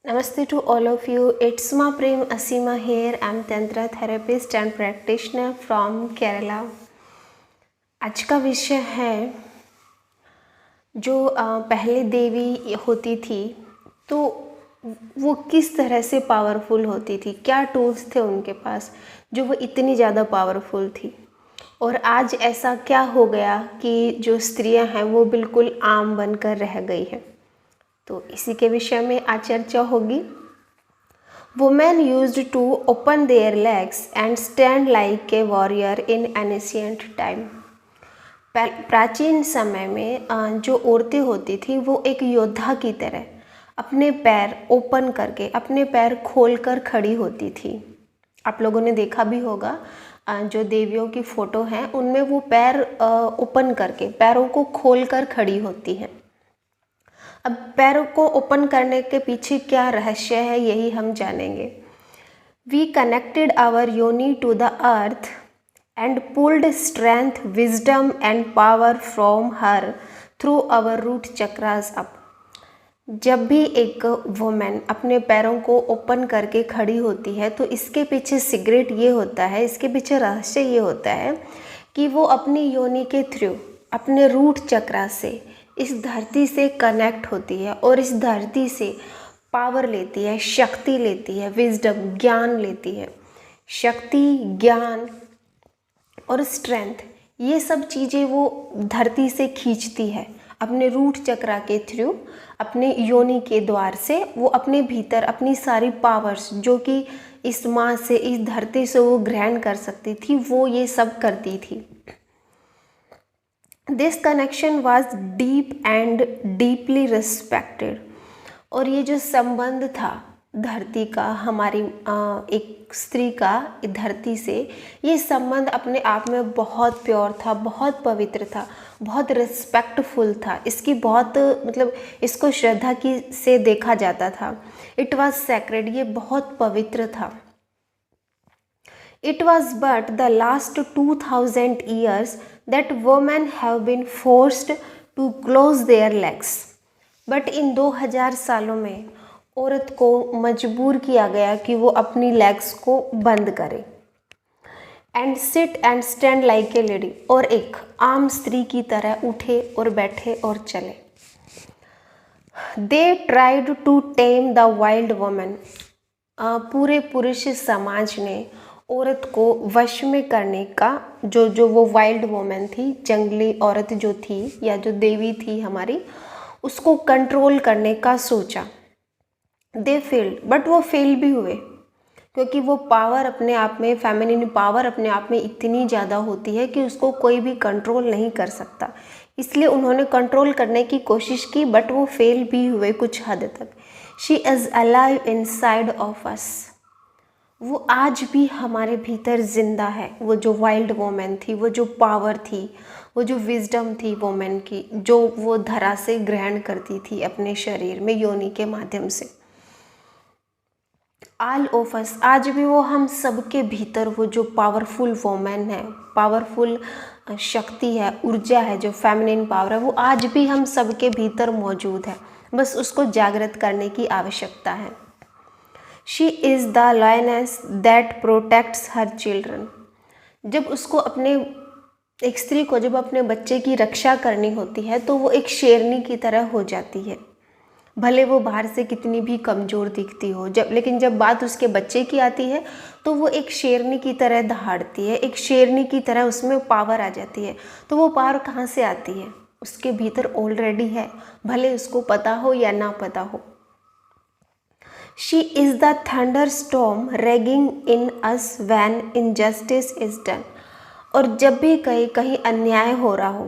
Namaste to all of you. It's Ma Prem Asima here. I'm Tantra therapist and practitioner from Kerala. आज का विषय है जो पहले देवी होती थी तो वो किस तरह से पावरफुल होती थी, क्या टूल्स थे उनके पास जो वो इतनी ज़्यादा पावरफुल थी, और आज ऐसा क्या हो गया कि जो स्त्रियां हैं वो बिल्कुल आम बनकर रह गई हैं। तो इसी के विषय में आज चर्चा होगी। Women used to open their legs and stand like a warrior in ancient time. प्राचीन समय में जो औरतें होती थी वो एक योद्धा की तरह अपने पैर ओपन करके, अपने पैर खोलकर खड़ी होती थी। आप लोगों ने देखा भी होगा जो देवियों की फ़ोटो हैं उनमें वो पैर ओपन करके, पैरों को खोलकर खड़ी होती हैं। अब पैरों को ओपन करने के पीछे क्या रहस्य है, यही हम जानेंगे। We connected our yoni to the earth and pulled strength, wisdom and power from her through our root chakras up. जब भी एक वुमेन अपने पैरों को ओपन करके खड़ी होती है तो इसके पीछे सीक्रेट ये होता है, इसके पीछे रहस्य ये होता है कि वो अपनी योनि के थ्रू, अपने रूट चक्रा से इस धरती से कनेक्ट होती है और इस धरती से पावर लेती है, शक्ति लेती है, विजडम, ज्ञान लेती है। शक्ति, ज्ञान और स्ट्रेंथ, ये सब चीज़ें वो धरती से खींचती है अपने रूट चक्रा के थ्रू, अपने योनि के द्वार से। वो अपने भीतर अपनी सारी पावर्स जो कि इस माँ से, इस धरती से वो ग्रहण कर सकती थी, वो ये सब करती थी। This connection was deep and deeply respected. और ये जो संबंध था धरती का, हमारी एक स्त्री का धरती से, ये संबंध अपने आप में बहुत प्योर था, बहुत पवित्र था, बहुत रिस्पेक्टफुल था। इसकी बहुत इसको श्रद्धा की से देखा जाता था। इट वॉज सैक्रेड, ये बहुत पवित्र था। It was but the last 2000 years that women have been forced to close their legs. But in 2000 सालों में औरत को मजबूर किया गया कि वो अपनी लेग्स को बंद करे and sit and stand like A lady, और एक आम स्त्री की तरह उठे और बैठे और चले। They tried to tame the wild woman. पूरे पुरुष समाज ने औरत को वश में करने का, जो वो वाइल्ड वुमेन थी, जंगली औरत जो थी या जो देवी थी हमारी, उसको कंट्रोल करने का सोचा। दे फेल्ड, बट वो फेल भी हुए क्योंकि वो पावर अपने आप में, फेमिनिन पावर अपने आप में इतनी ज़्यादा होती है कि उसको कोई भी कंट्रोल नहीं कर सकता। इसलिए उन्होंने कंट्रोल करने की कोशिश की, बट वो फेल भी हुए कुछ हद तक। She is alive inside of us. वो आज भी हमारे भीतर जिंदा है। वो जो वाइल्ड वुमेन थी, वो जो पावर थी, वो जो विजडम थी वुमेन की, जो वो धरा से ग्रहण करती थी अपने शरीर में योनि के माध्यम से। ऑल ऑफ अस, आज भी वो हम सबके भीतर वो जो पावरफुल वुमेन है, पावरफुल शक्ति है, ऊर्जा है, जो फेमिनिन पावर है, वो आज भी हम सबके भीतर मौजूद है। बस उसको जागृत करने की आवश्यकता है। She is the lioness that protects her children. जब उसको अपने, एक स्त्री को जब अपने बच्चे की रक्षा करनी होती है तो वो एक शेरनी की तरह हो जाती है, भले वो बाहर से कितनी भी कमज़ोर दिखती हो। लेकिन जब बात उसके बच्चे की आती है तो वो एक शेरनी की तरह दहाड़ती है, एक शेरनी की तरह उसमें पावर आ जाती है। तो वो पावर कहाँ से आती है? उसके भीतर ऑलरेडी है, भले उसको पता हो या ना पता हो। She is the thunderstorm raging in us when injustice is done. और जब भी कहीं अन्याय हो रहा हो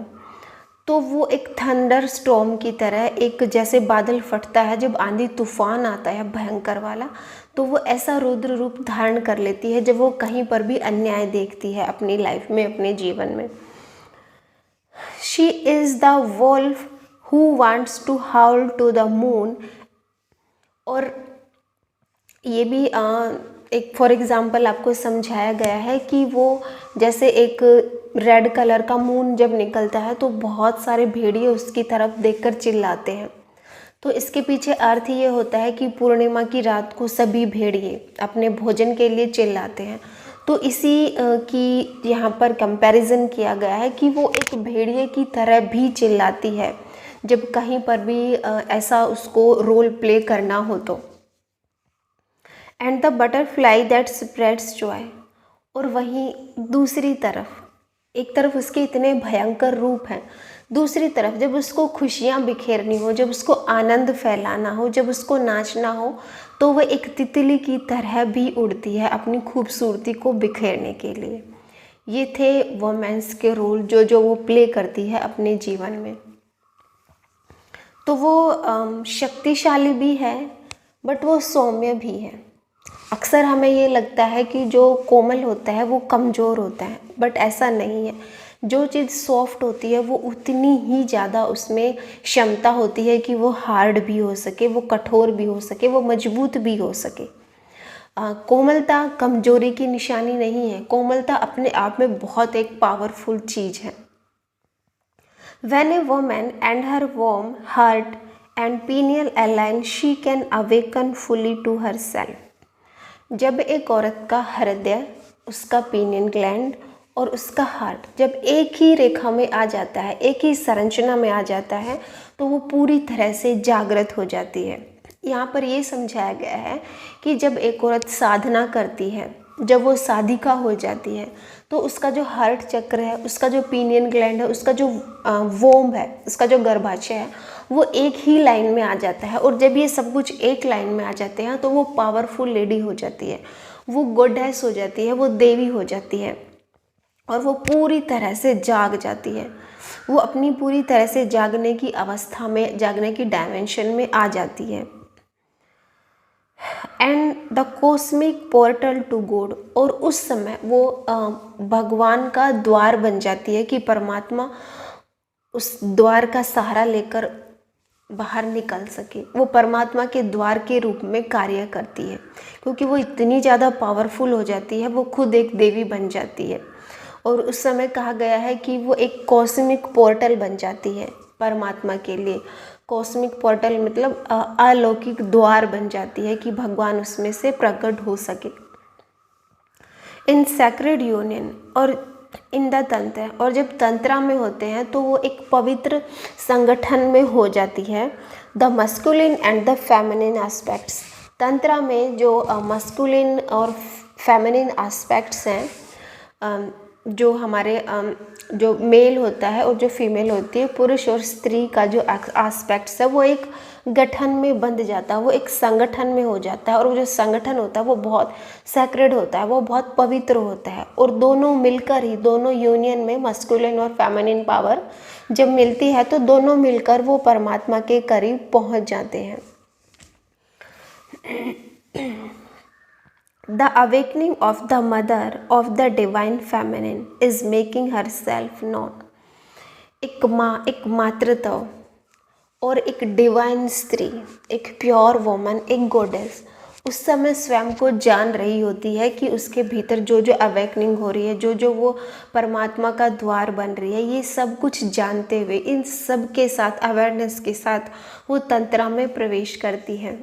तो वो एक थंडर स्टॉर्म की तरह, एक जैसे बादल फटता है जब आंधी तूफान आता है भयंकर वाला, तो वो ऐसा रुद्र रूप धारण कर लेती है जब वो कहीं पर भी अन्याय देखती है अपनी लाइफ में, अपने जीवन में। She is the wolf who wants to howl to the moon। और ये भी एक फॉर एग्ज़ाम्पल आपको समझाया गया है कि वो जैसे एक रेड कलर का मून जब निकलता है तो बहुत सारे भेड़िए उसकी तरफ देखकर चिल्लाते हैं। तो इसके पीछे अर्थ ये होता है कि पूर्णिमा की रात को सभी भेड़िए अपने भोजन के लिए चिल्लाते हैं। तो इसी की यहाँ पर कंपैरिजन किया गया है कि वो एक भेड़िए की तरह भी चिल्लाती है जब कहीं पर भी ऐसा उसको रोल प्ले करना हो तो। And the butterfly that spreads Joy, और वहीं दूसरी तरफ, एक तरफ उसके इतने भयंकर रूप हैं, दूसरी तरफ जब उसको खुशियाँ बिखेरनी हो, जब उसको आनंद फैलाना हो, जब उसको नाचना हो, तो वह एक तितली की तरह भी उड़ती है अपनी खूबसूरती को बिखेरने के लिए। ये थे वोमेंस के रोल जो वो प्ले करती है अपने जीवन में। तो वो शक्तिशाली भी है बट वो सौम्य भी है। अक्सर हमें ये लगता है कि जो कोमल होता है वो कमज़ोर होता है, बट ऐसा नहीं है। जो चीज़ सॉफ्ट होती है वो उतनी ही ज़्यादा उसमें क्षमता होती है कि वो हार्ड भी हो सके, वो कठोर भी हो सके, वो मजबूत भी हो सके। कोमलता कमजोरी की निशानी नहीं है। कोमलता अपने आप में बहुत एक पावरफुल चीज़ है। When a woman and her warm heart and pineal align, she can awaken fully to herself. जब एक औरत का हृदय, उसका पीनियन ग्लैंड और उसका हार्ट जब एक ही रेखा में आ जाता है, एक ही संरचना में आ जाता है, तो वो पूरी तरह से जागृत हो जाती है। यहाँ पर ये समझाया गया है कि जब एक औरत साधना करती है, जब वो साधिका हो जाती है, तो उसका जो हार्ट चक्र है, उसका जो पीनियन ग्लैंड है, उसका जो वोम है, उसका जो गर्भाशय है, वो एक ही लाइन में आ जाता है। और जब ये सब कुछ एक लाइन में आ जाते हैं तो वो पावरफुल लेडी हो जाती है, वो गॉडेस हो जाती है, वो देवी हो जाती है और वो पूरी तरह से जाग जाती है। वो अपनी पूरी तरह से जागने की अवस्था में, जागने की डायमेंशन में आ जाती है। And the cosmic portal to God, और उस समय वो भगवान का द्वार बन जाती है कि परमात्मा उस द्वार का सहारा लेकर बाहर निकल सके। वो परमात्मा के द्वार के रूप में कार्य करती है, क्योंकि वो इतनी ज़्यादा पावरफुल हो जाती है, वो खुद एक देवी बन जाती है। और उस समय कहा गया है कि वो एक कॉस्मिक पोर्टल बन जाती है परमात्मा के लिए। कॉस्मिक पोर्टल मतलब अलौकिक द्वार बन जाती है कि भगवान उसमें से प्रकट हो सके। इन सैक्रेड यूनियन और इन द तंत्र, और जब तंत्रा में होते हैं तो वो एक पवित्र संगठन में हो जाती है। The masculine and the feminine aspects, tantra में जो मस्कुलिन और फेमिनिन एस्पेक्ट्स हैं, जो हमारे जो मेल होता है और जो फीमेल होती है, पुरुष और स्त्री का जो एस्पेक्ट्स है, वो एक गठन में बंध जाता है, वो एक संगठन में हो जाता है। और वो जो संगठन होता है वो बहुत सैक्रेड होता है, वो बहुत पवित्र होता है। और दोनों मिलकर ही, दोनों यूनियन में मस्कुलिन और फेमिनिन पावर जब मिलती है तो दोनों मिलकर वो परमात्मा के करीब पहुंच जाते हैं। The awakening of the mother of the divine feminine is making herself known. एक माँ, एक मातृत्व और एक डिवाइन स्त्री, एक प्योर वोमन, एक गॉडेस उस समय स्वयं को जान रही होती है कि उसके भीतर जो जो अवेकनिंग हो रही है, जो जो वो परमात्मा का द्वार बन रही है, ये सब कुछ जानते हुए, इन सब के साथ, अवेयरनेस के साथ वो तंत्रा में प्रवेश करती है।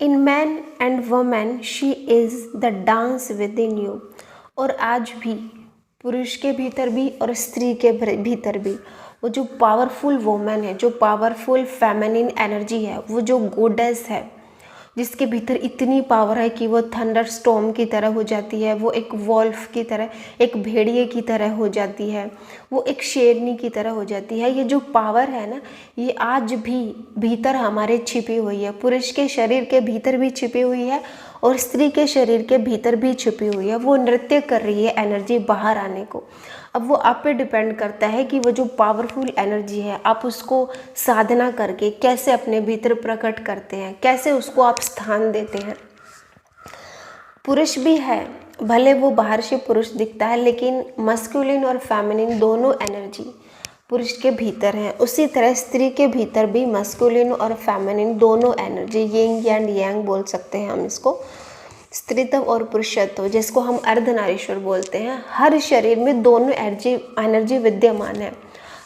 In man and women she is the dance with in you, और आज भी पुरुष के भीतर भी और स्त्री के भीतर भी वो जो पावरफुल वुमेन है, जो पावरफुल फेमिनिन एनर्जी है, वो जो गॉडेस है, जिसके भीतर इतनी पावर है कि वो थंडर स्टॉर्म की तरह हो जाती है, वो एक वॉल्फ की तरह, एक भेड़िए की तरह हो जाती है, वो एक शेरनी की तरह हो जाती है। ये जो पावर है ना, ये आज भी भीतर हमारे छिपी हुई है। पुरुष के शरीर के भीतर भी छिपी हुई है और स्त्री के शरीर के भीतर भी छिपी हुई है। वो नृत्य कर रही है एनर्जी बाहर आने को। अब वो आप पे डिपेंड करता है कि वो जो पावरफुल एनर्जी है, आप उसको साधना करके कैसे अपने भीतर प्रकट करते हैं, कैसे उसको आप स्थान देते हैं। पुरुष भी है, भले वो बाहर से पुरुष दिखता है, लेकिन मस्कुलिन और फेमिनिन दोनों एनर्जी पुरुष के भीतर हैं। उसी तरह स्त्री के भीतर भी मस्कुलिन और फेमिनिन दोनों एनर्जी, यिंग एंड यांग बोल सकते हैं हम इसको, स्त्रीत्व और पुरुषत्व, जिसको हम अर्धनारीश्वर बोलते हैं। हर शरीर में दोनों एनर्जी विद्यमान है।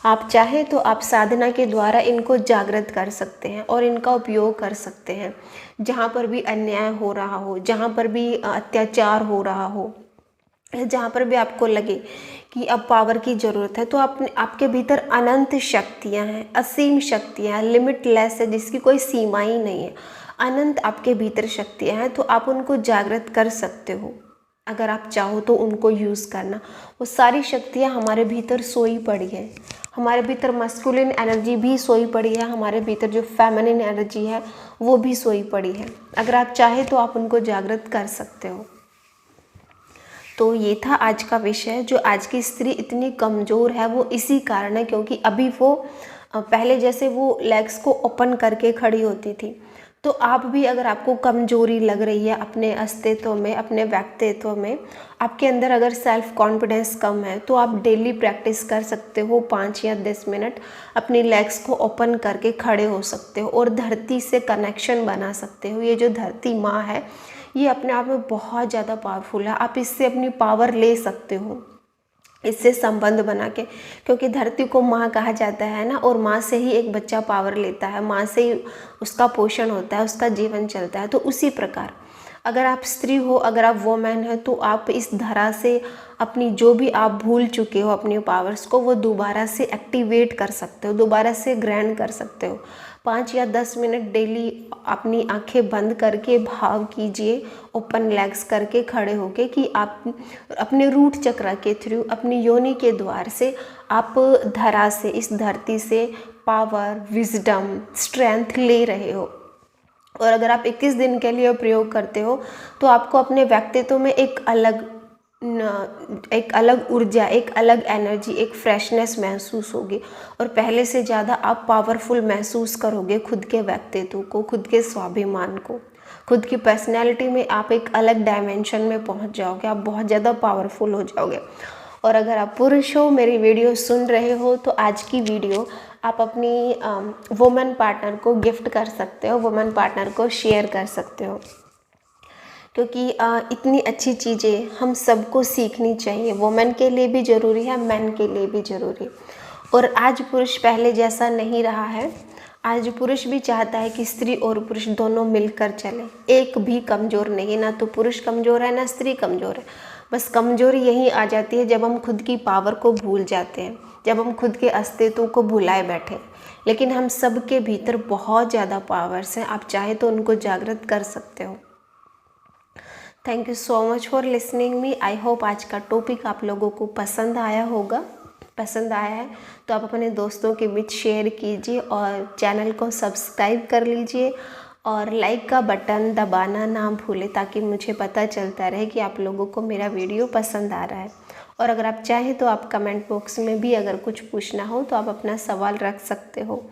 आप चाहें तो आप साधना के द्वारा इनको जागृत कर सकते हैं और इनका उपयोग कर सकते हैं। जहाँ पर भी अन्याय हो रहा हो, जहाँ पर भी अत्याचार हो रहा हो, जहाँ पर भी आपको लगे कि अब पावर की ज़रूरत है, तो आपके भीतर अनंत शक्तियाँ हैं, असीम शक्तियाँ हैं, लिमिटलेस है, जिसकी कोई सीमा ही नहीं है। अनंत आपके भीतर शक्तियाँ हैं, तो आप उनको जागृत कर सकते हो। अगर आप चाहो तो उनको यूज़ करना। वो सारी शक्तियाँ हमारे भीतर सोई पड़ी है। हमारे भीतर मस्कुलिन एनर्जी भी सोई पड़ी है, हमारे भीतर जो फेमिनिन एनर्जी है वो भी सोई पड़ी है। अगर आप चाहे तो आप उनको जागृत कर सकते हो। तो ये था आज का विषय। जो आज की स्त्री इतनी कमज़ोर है वो इसी कारण है क्योंकि अभी वो पहले जैसे वो लेग्स को ओपन करके खड़ी होती थी। तो आप भी, अगर आपको कमज़ोरी लग रही है अपने अस्तित्व में, अपने व्यक्तित्व में, आपके अंदर अगर सेल्फ कॉन्फिडेंस कम है, तो आप डेली प्रैक्टिस कर सकते हो। 5 या 10 मिनट अपनी लेग्स को ओपन करके खड़े हो सकते हो और धरती से कनेक्शन बना सकते हो। ये जो धरती माँ है ये अपने आप में बहुत ज़्यादा पावरफुल है। आप इससे अपनी पावर ले सकते हो, इससे संबंध बना के, क्योंकि धरती को माँ कहा जाता है ना, और माँ से ही एक बच्चा पावर लेता है, माँ से ही उसका पोषण होता है, उसका जीवन चलता है। तो उसी प्रकार अगर आप स्त्री हो, अगर आप वोमेन है, तो आप इस धरा से अपनी जो भी आप भूल चुके हो अपनी पावर्स को, वो दोबारा से एक्टिवेट कर सकते हो, दोबारा से ग्रहण कर सकते हो। 5 या 10 मिनट डेली अपनी आंखें बंद करके भाव कीजिए, ओपन लेग्स करके खड़े होके, कि आप अपने रूट चक्र के थ्रू, अपनी योनि के द्वार से आप धरा से, इस धरती से पावर, विजडम, स्ट्रेंथ ले रहे हो। और अगर आप 21 दिन के लिए प्रयोग करते हो तो आपको अपने व्यक्तित्व में एक अलग ऊर्जा, एक अलग एनर्जी, एक फ्रेशनेस महसूस होगी और पहले से ज़्यादा आप पावरफुल महसूस करोगे खुद के व्यक्तित्व को, खुद के स्वाभिमान को, खुद की पर्सनैलिटी में आप एक अलग डायमेंशन में पहुंच जाओगे। आप बहुत ज़्यादा पावरफुल हो जाओगे। और अगर आप पुरुष हो, मेरी वीडियो सुन रहे हो, तो आज की वीडियो आप अपनी वुमेन पार्टनर को गिफ्ट कर सकते हो, वुमेन पार्टनर को शेयर कर सकते हो, क्योंकि इतनी अच्छी चीज़ें हम सबको सीखनी चाहिए। वुमेन के लिए भी ज़रूरी है, मैन के लिए भी ज़रूरी। और आज पुरुष पहले जैसा नहीं रहा है। आज पुरुष भी चाहता है कि स्त्री और पुरुष दोनों मिलकर चलें, एक भी कमज़ोर नहीं। ना तो पुरुष कमज़ोर है, ना स्त्री कमज़ोर है। बस कमज़ोरी यही आ जाती है जब हम खुद की पावर को भूल जाते हैं, जब हम खुद के अस्तित्व को भुलाए बैठे। लेकिन हम सब के भीतर बहुत ज़्यादा पावर्स हैं, आप चाहे तो उनको जागृत कर सकते हो। Thank you so much for listening me. I hope आज का टॉपिक आप लोगों को पसंद आया होगा। पसंद आया है तो आप अपने दोस्तों के बीच शेयर कीजिए और चैनल को सब्सक्राइब कर लीजिए और लाइक का बटन दबाना ना भूलें, ताकि मुझे पता चलता रहे कि आप लोगों को मेरा वीडियो पसंद आ रहा है। और अगर आप चाहें तो आप कमेंट बॉक्स में भी अगर कुछ पूछना हो तो आप अपना सवाल रख सकते हो।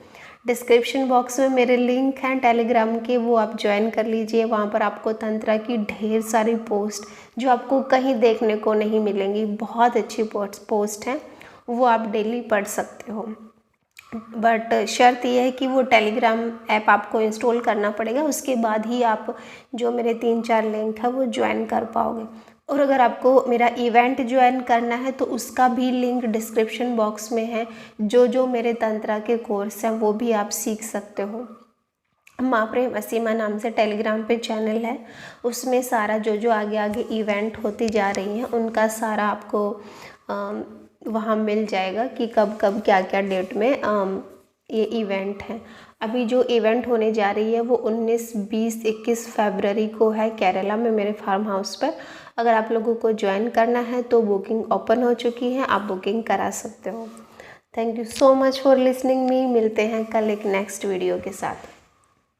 डिस्क्रिप्शन बॉक्स में मेरे लिंक हैं टेलीग्राम के, वो आप ज्वाइन कर लीजिए। वहाँ पर आपको तंत्रा की ढेर सारी पोस्ट जो आपको कहीं देखने को नहीं मिलेंगी, बहुत अच्छी पोस्ट हैं, वो आप डेली पढ़ सकते हो। बट शर्त यह है कि वो टेलीग्राम ऐप आपको इंस्टॉल करना पड़ेगा, उसके बाद ही आप जो मेरे 3-4 लिंक है वो ज्वाइन कर पाओगे। और अगर आपको मेरा इवेंट ज्वाइन करना है तो उसका भी लिंक डिस्क्रिप्शन बॉक्स में है। जो मेरे तंत्रा के कोर्स हैं वो भी आप सीख सकते हो। माँ प्रेम असीमा नाम से टेलीग्राम पे चैनल है, उसमें सारा जो आगे आगे इवेंट होती जा रही हैं उनका सारा आपको वहाँ मिल जाएगा कि कब कब क्या क्या डेट में ये इवेंट है। अभी जो इवेंट होने जा रही है वो 19, 20, 21 फरवरी को है केरला में, मेरे फार्म हाउस पर। अगर आप लोगों को ज्वाइन करना है तो बुकिंग ओपन हो चुकी है, आप बुकिंग करा सकते हो। Thank you so much for listening me. मिलते हैं कल एक नेक्स्ट वीडियो के साथ।